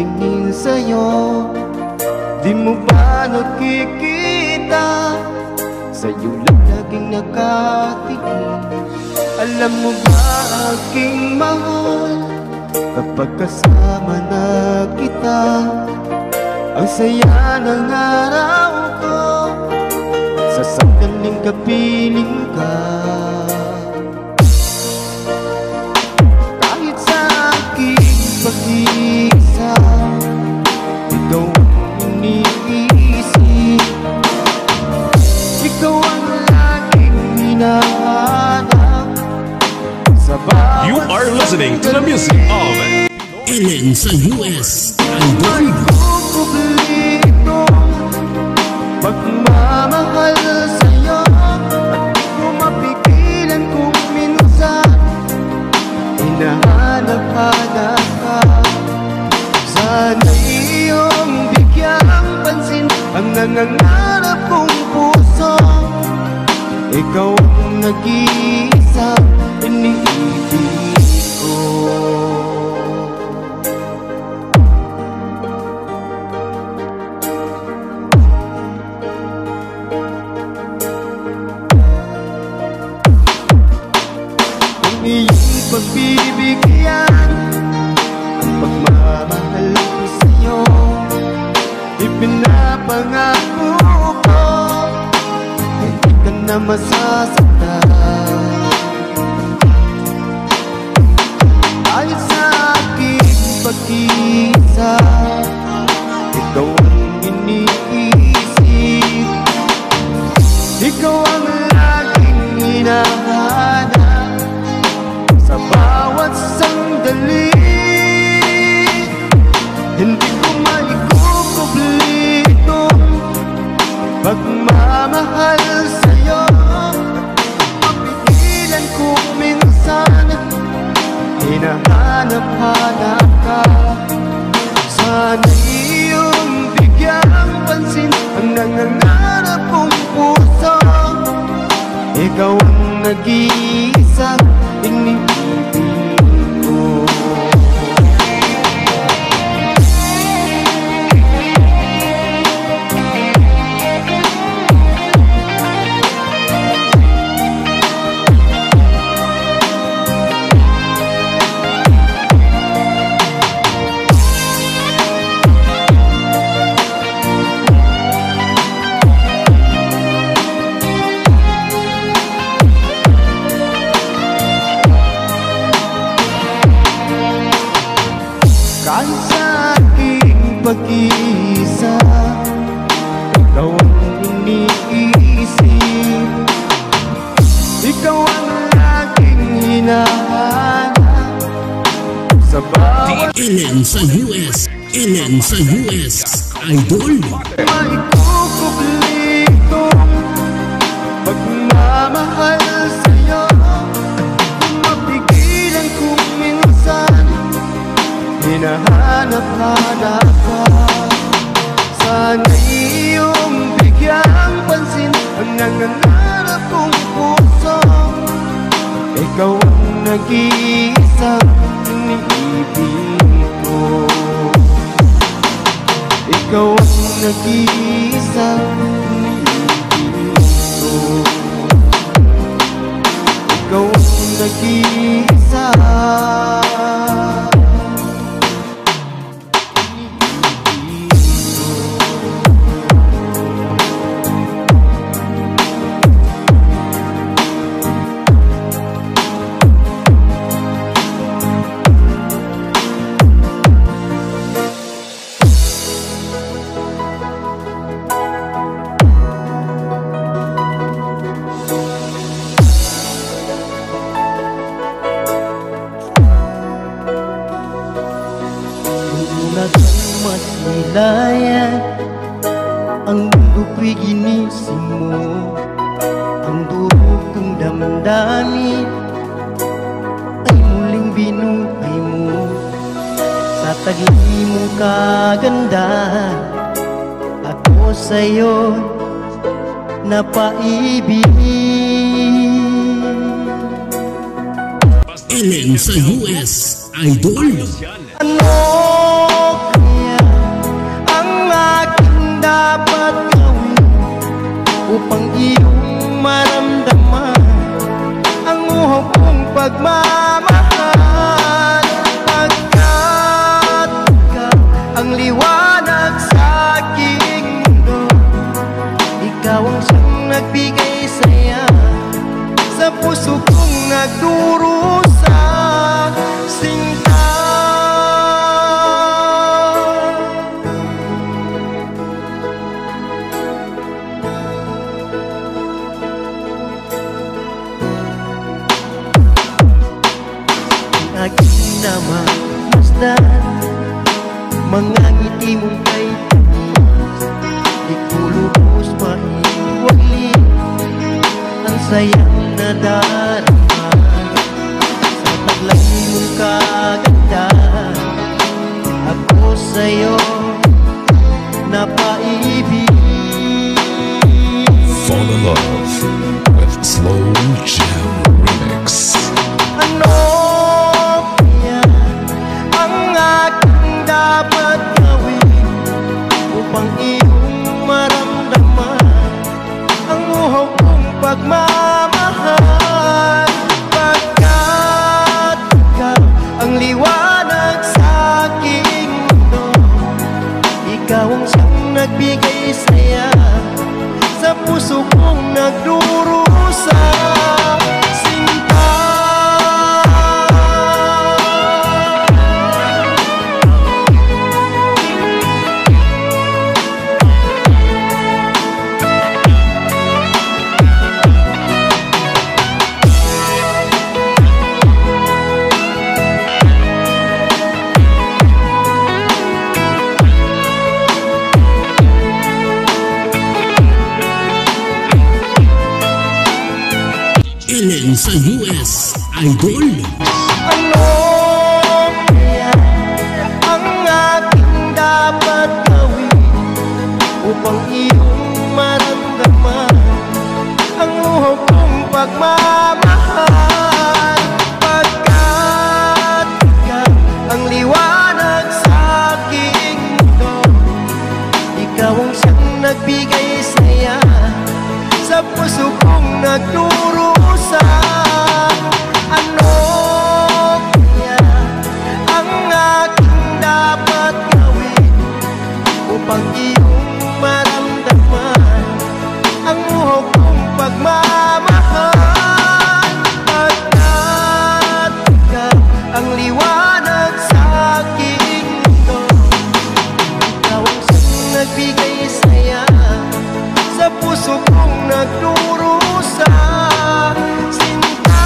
tingin sa'yo. Di mo ba nakikita? Sa'yo lang laging nakatingin. Alam mo ba aking mahal, kapag kasama na kita, ang saya ng araw ko, sa sandaling kapiling ka. Kahit sa aking pag-iisa, ikaw ang iniisip, ikaw ang laging hinahanap. You are listening to the music of Ellen sa US Idol. Kukublito pagmamahal sa'yo, at di ko mapigilan kung minsan hinahanap-hanap ka. Sana iyong bigyang pansin ang nangangarap kong puso. Ikaw ang nag-iisa iniibig ko. Kung iyong pagbibigyan ang pagmamahal ko sa'yo, ipinapangako ko, hindi ka na masasaktan. Ay sa aking pag-iisa, ikaw ang iniisip, ikaw ang laging hinahanap sa bawat sandali. Hindi ko maikukublito pagmamahal sa'yo, mapigilan ko minsan hinahanap-hanap ka. Sana iyong bigyang pansin ang nangangarap kong puso. Ikaw ang nag-iisa iniibig ko. Kahit sa aking pag-iisa, ikaw ang iniisip, ikaw ang laging hinahanap sa bawat Ellen sa US, Ellen sa US Idol. maikukublito pagmamahal sa'yo, mapigilan kung minsan hinahanap-hanap ka. Sana iyong bigyang pansin ang nangangarap kong puso. Ikaw ang nag-iisa iniibig ko. Ikaw ang nag-iisa iniibig ko. Ikaw ang nag-iisa. Masilayan ang mundo ko'y ginising mo, ang durog kong damdamin ay muling binuhay mo. Sa tagli mo kagandahan, ako sa'yo napaibig. Ellen sa US Idol. Ano dapat gawin upang iyong maramdaman ang uhok kong pagmamahal? Pagkat ikaw ang liwanag sa aking mundo, ikaw ang siyang nagbigay saya sa puso kong nagdurusa. Sinta, aking namamasdan, mga ngiti mong kay tamis, di ko lubos maiwali ang sayang nadarama sa paglaki mong kaganda. Ako sa'yo napaibig. Fall in love with Slow Jam Remix. Ano kaya ang aking dapat gawin upang iyong maramdaman ang uhok kong pagmamahal? Pagkat ikaw ang liwanag sa aking mundo, ikaw ang siyang nagbigay saya sa puso kong nagdurusa. Sinta, Ellen sa US Idol. ano kaya ang aking dapat gawin upang iyong maramdaman ang uhok kong pagmamahal? Pagkat ikaw ang liwanag sa aking mundo, ikaw ang siyang nagbigay saya sa puso kong nagdurusa. Ano kaya ang aking dapat gawin upang iyong maramdaman ang uhok kong pagmamahal? Pagkat ikaw ang liwanag sa aking mundo, ikaw ang siyang nagbigay saya sa puso kong nagdurusa. Sinta,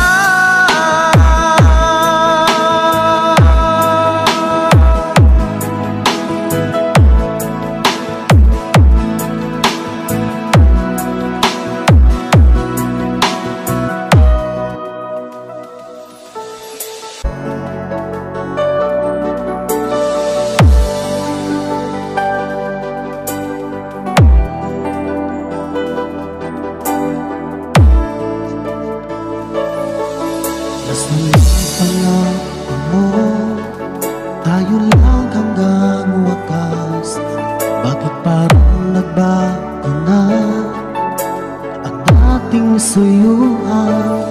Pangako mo, tayo lang hanggang wakas. Bakit parang nagbago na ang ating suyuan?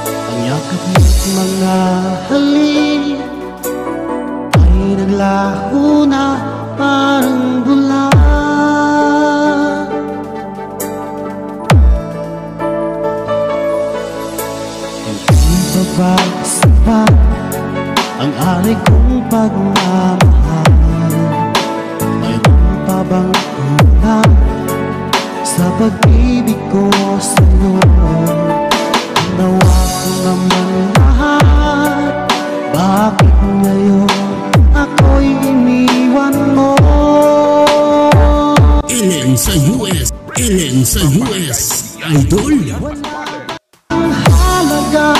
Ang yakap mo't mga halik ay naglaho na parang bulan. Pagsapat ang alay kong pagmamahal, mayroon pa bang kulang sa pag-ibig ko sa'yo? Ginawa ko naman lahat, bakit ngayon ako'y iniwan mo? Ellen sa US. Ellen sa US Idol. Ang halaga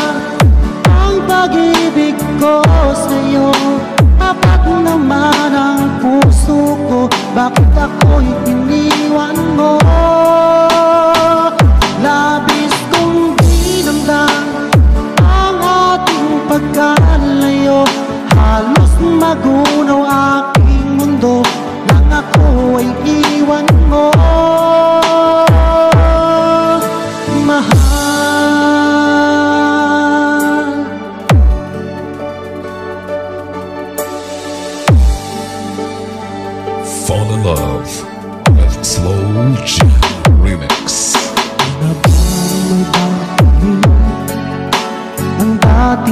ang pag-ibig ko sa'yo, tapat naman ang puso ko, bakit ako'y iniwan mo? Labis kong dinamdam ang ating pagkalayo, halos magunaw aking mundo nang ako ay iwan mo.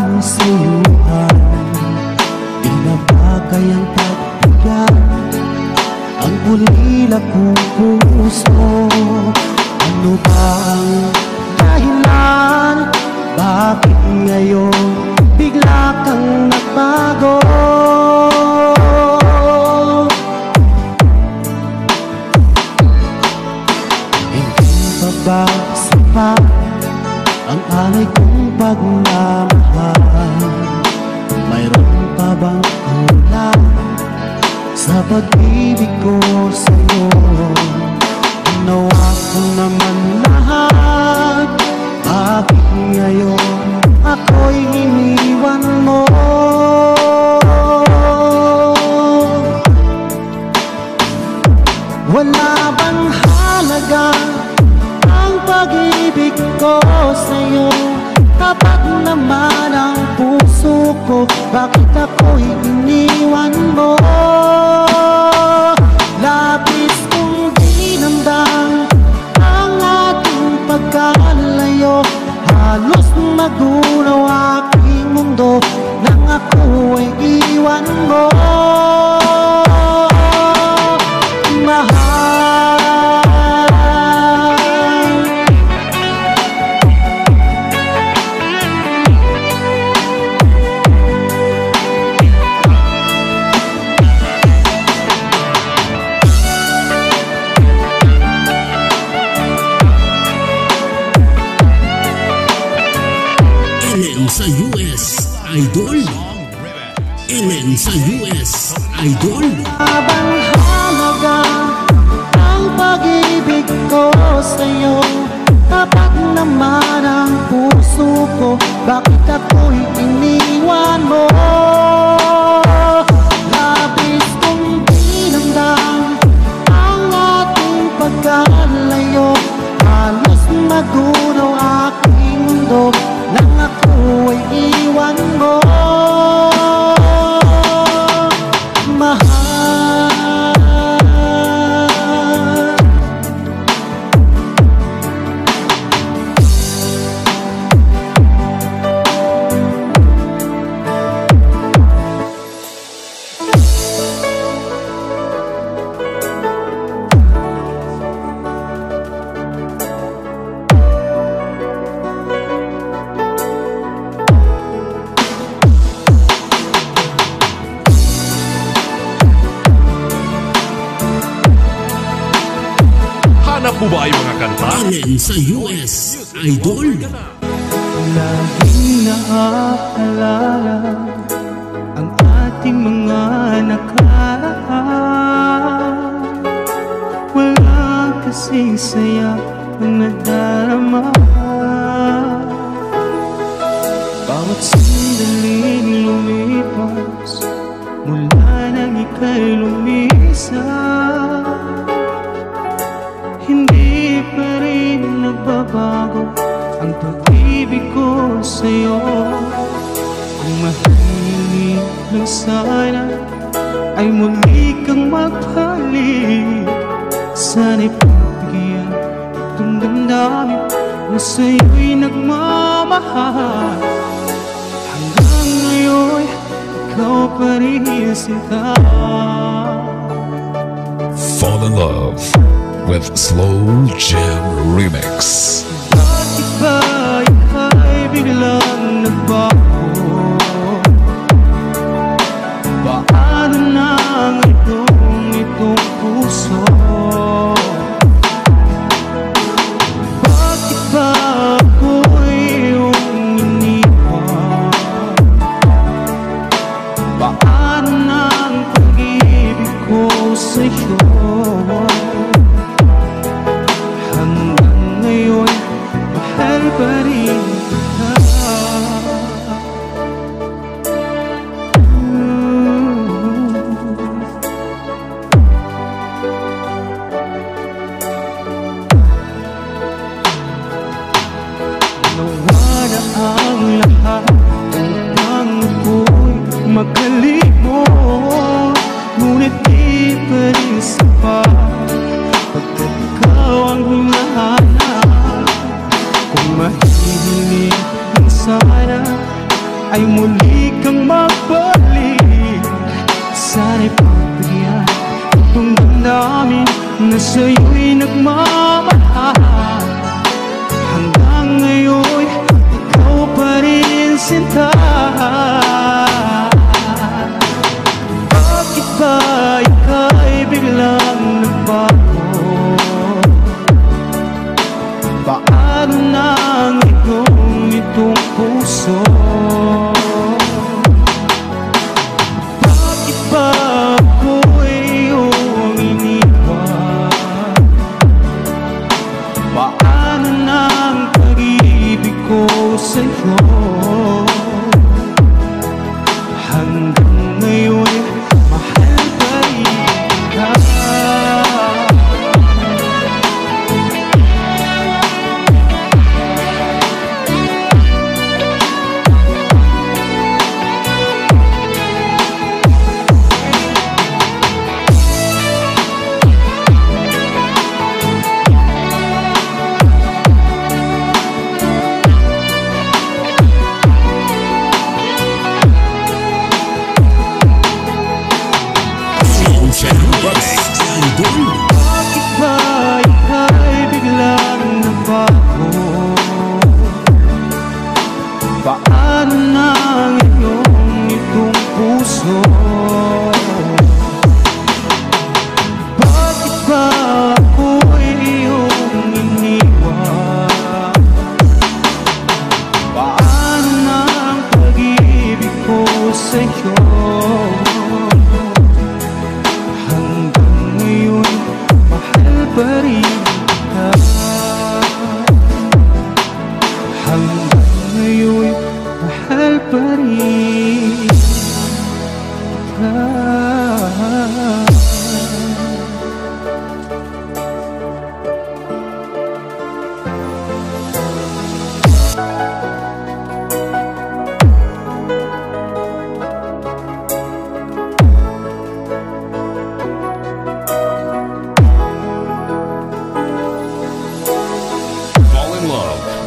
aking suyuhan. Di na ba kayang pagbigyan ang ulila kong puso? Ano ba ang dahilan? Bakit ngayon bigla kang nagbago? Hindi pa ba sapat ang alay kong pagmamahal? Mayroon pa bang kulang sa pag-ibig ko sa'yo? Ginawa ko naman lahat, bakit ngayon ako'y iniwan mo? Wala bang halaga ang pag-ibig ko sa'yo? Tapat naman ang puso ko, bakit ako'y iniwan mo? Labis kong dinamdam ang ating pagkalayo, halos magunaw aking mundo nang ako ay iwan mo. Ellen sa US Idol. Ellen sa US Idol. Habang halaga ang pag-ibig ko sa'yo, tapat naman ang puso ko, bakit ako'y iniwan mo? Labis kong dinamdam ang ating pagkalayo, halos magunaw aking mundo nang ako ay iwan mo. Hanap mo ba ay mga kanta? Ellen sa US Idol. Laging naaalala ang ating mga nakaraan. Wala kasing saya ang nadarama. Bawat sandaling lumipas mula nang ika'y lumisa, hindi pa rin nagbabago ang pag-ibig ko sa'yo. Kung mahilig lang sana ay muli kang magbalik, sana'y pagbigyan itong damdamin na sa'yo'y nagmamahal. Hanggang ngayon ikaw pa rin sinta. Fall in love with Slow Jam Remix. Bakit ba ika'y biglang nagbago? Paano na itong puso? Bakit ba ako'y iyong iniwan? Paano na ang pag-ibig ko sa'yo? Hanggang ngayon, mahal pa rin kita. Nawa na ang lahat upang ako'y makalimot, ngunit di pa rin sapat pagkat ikaw ang hinahanap. Kung mahihilig lang sana ay muli kang magbalik. Sana'y pagbigyan itong damdamin na sa'yo'y nagmamahal. Hanggang ngayon, ikaw pa rin sinta. Bakit ba ika'y biglang nagbago? Paano nang itong puso? Bakit ba ako'y iyong iniwan? Paano nang pag-ibig ko sa'yo? Hanggang ngayon, mahal pa rin ka. Bakit ba ika'y biglang nabago? Paano nang itong puso? Bakit ba ako'y iyong iniwan? Paano nang pag-ibig ko sa'yo? Pa rin ka. Hanggang ngayon, mahal pa rin ka.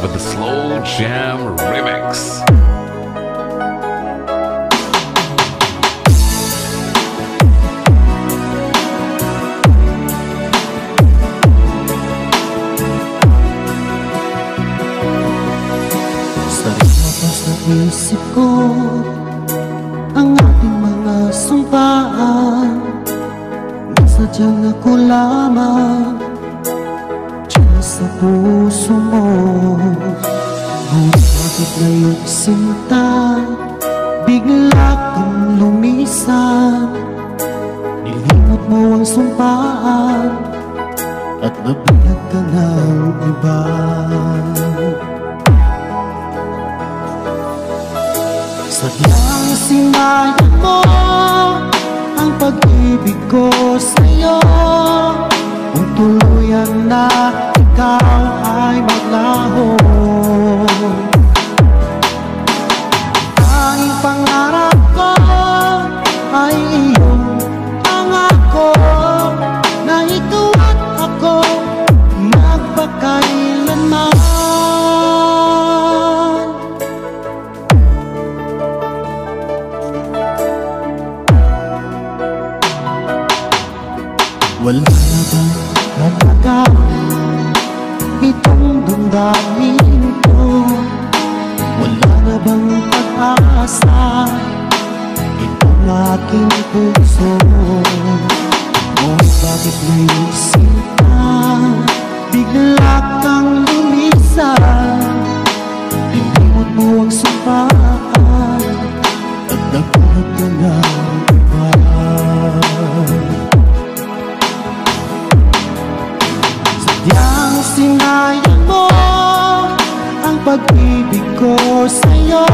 With the Slow Jam Remix. Sa labas ng isip ko ang ating mga sumpaan. Nasadyang ako lamang dyan sa puso mo. Ngunit bakit ngayong sinta bigla kang lumisan? Nilimot mo ang sumpaan at nabihag ka ng iba. Sadyang sinayang mo ang pag-ibig ko sa'yo. Kung tuluyan na ikaw ay maglaho, tanging pangarap ko ay iyong pangako na ikaw at ako magpakailanman. Wala na bang halaga itong damdamin ko? Wala na bang pag-asa itong aking puso? Ngunit bakit ngayong sinta bigla kang lumisan? Nilimot mo ang sumpaan at nagbuhat ka ng iba. Sadyang sinayang mo ang pag-ibig ko sa'yo.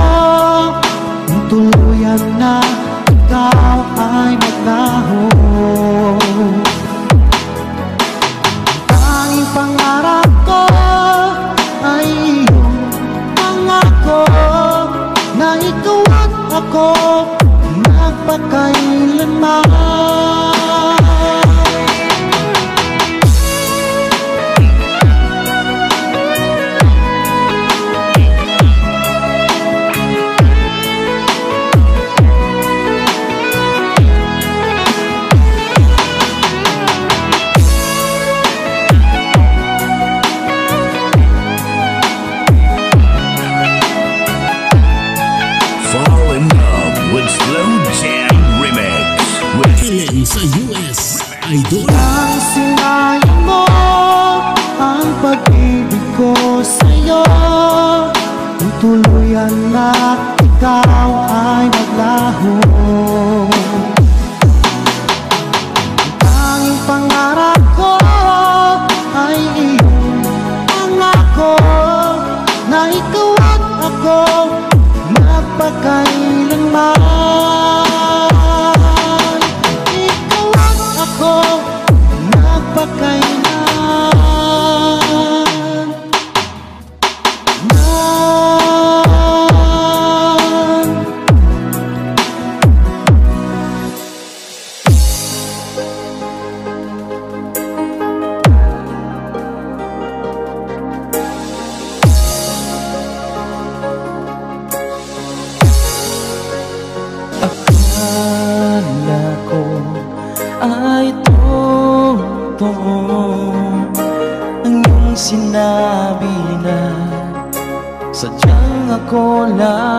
Kung tuluyan na ikaw ay maglaho, tanging pangarap ko ay iyong pangako na ikaw at ako magpakailanman. sa US, Idol. Nang sinayin mo ang pag-ibig ko sa'yo, kung tuluyan na ikaw ay naglaho. Ang tanging pangarap ko ay iyong pangako, na ikaw at ako magpakailanman. Ikaw at ako magpakailanman. Akala ko ay totoo ang iyong sinabi na sadyang ako lang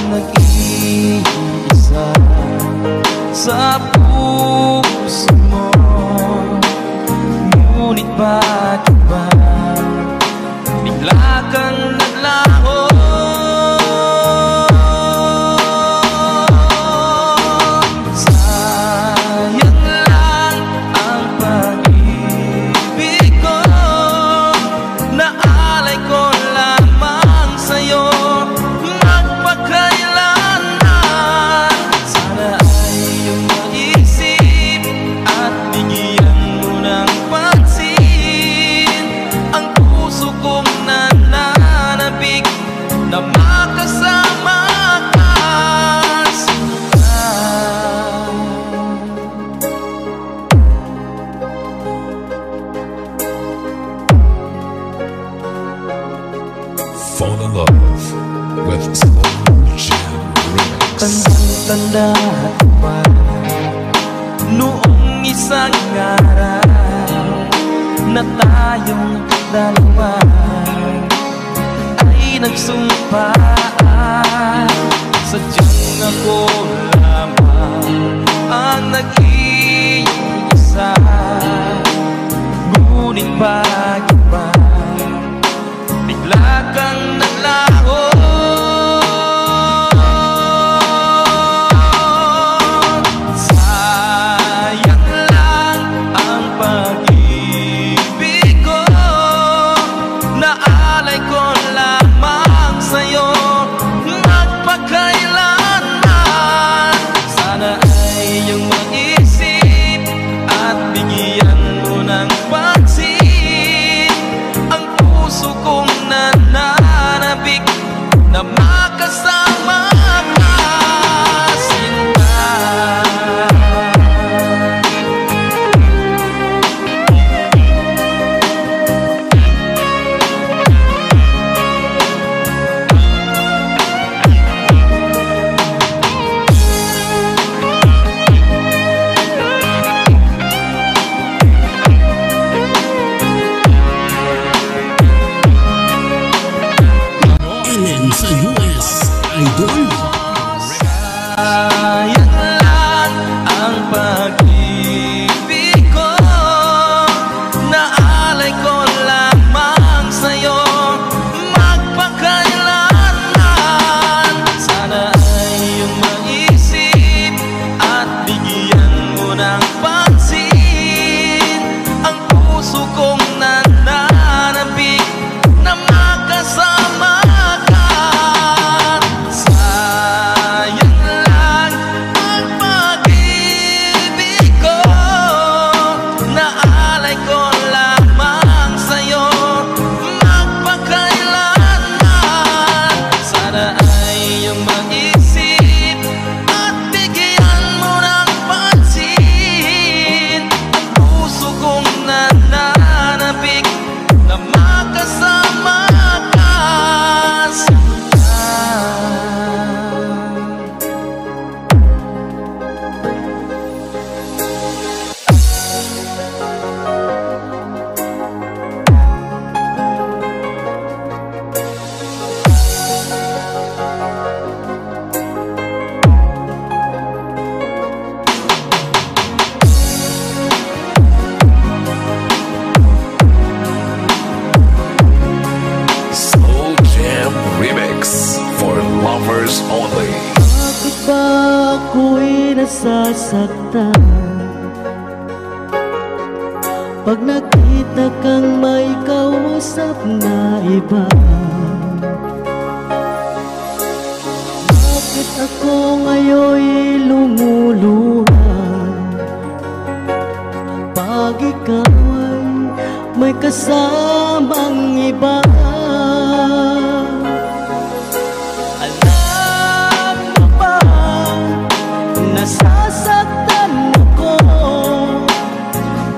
nag-iisa sa puso mo. Ngunit bakit ba bigla kang naglaho? Fall in love with Slow Jam Remix. Tandang-tanda ko pa noong isang araw na tayong dalawa ay nagsumpaan. Sadyang ako lamang ang nag-iisa. Ngunit bakit ba bigla kang naglaho? Sayang lang ang pag-ibig ko, naalay ko lamang sa'yo magpakailanman. Sana ay iyong maisip at bigyan mo ng pansin ang puso kong nananabik na makasama ka, Sinta. Ellen sa US, Idol. Sayang lang ang pag-ibig ko, naalay ko lamang sa'yo magpakailanman. Sana ay iyong maisip at bigyan mo ng pansin ang puso kong nananabik na makasama ka. Sayang lang members only. Bakit ba ako'y nasasaktan pag nakita kang may kausap na iba? Bakit ako ngayon'y lumuluha pag ikaw ay may kasamang iba? Alam mo ba, nasasaktan ako.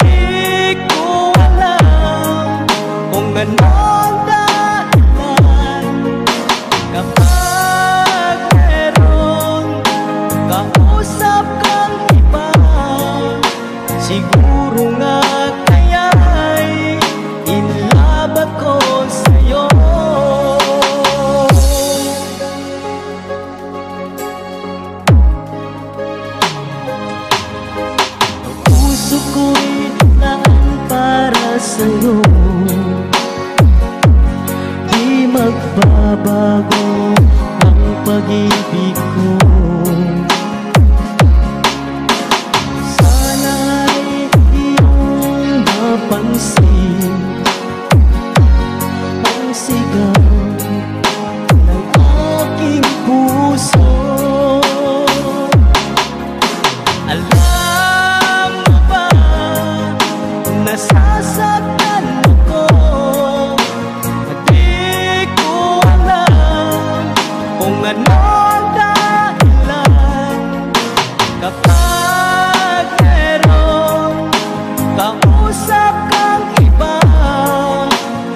Di ko alam kung anong dahilan kapag meron kausap kang iba. Siguro nga kaya'y in love ako sa'yo. Puso ko'y laan para sa'yo. Di magbabago ang pag-ibig ko. Sana'y iyong mapansin ang sigaw ng aking puso. Alam mo ba, nasasaktan ako. Di ko alam kung anong dahilan kapag meron kausap kang iba.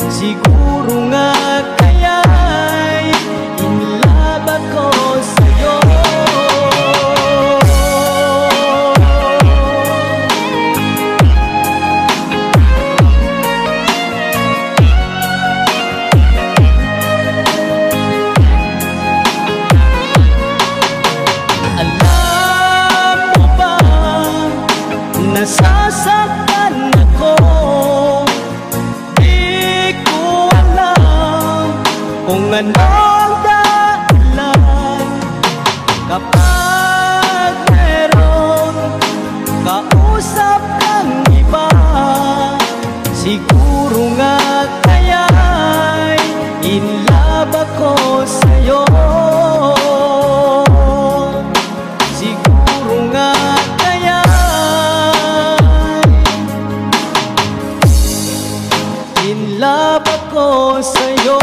Siguro nga kaya'y in love ako sa'yo. Alam mo ba, nasasaktan ako. Di ko alam kung anong dahilan kapag meron kausap kang iba. Siguro nga kaya'y in love ako sa'yo. Siguro nga kaya'y in love ako sa'yo.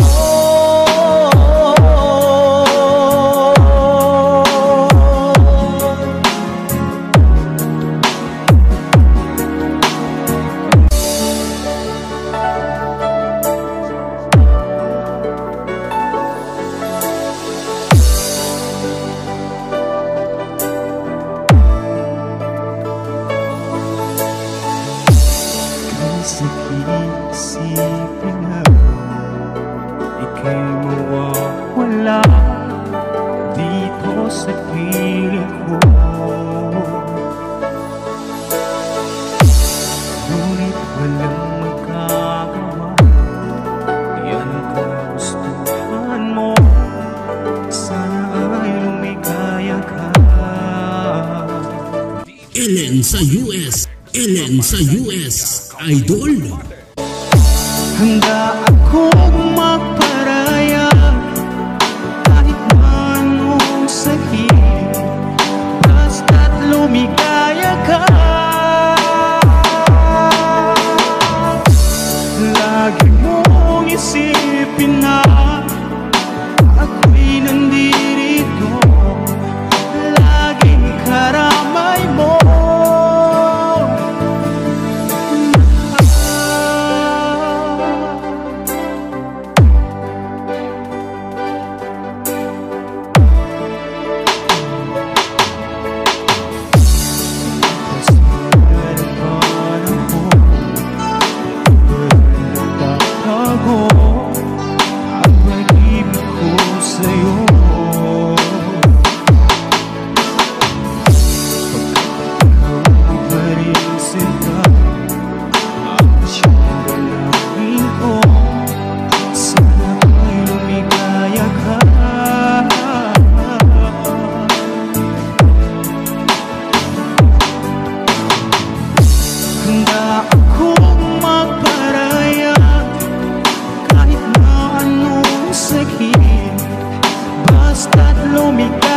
Sakit isipin na ika'y mawawala dito sa piling ko. Ngunit walang magagawa, yan kung gustuhan mo. Sana ay lumigaya ka. Ellen sa US. Ellen sa US. Idol. Handa akong magparaya kahit anong sakit, basta't lumigaya ka. Lagi mong isipin na ako'y nandito, laging karamay mo. bumitaw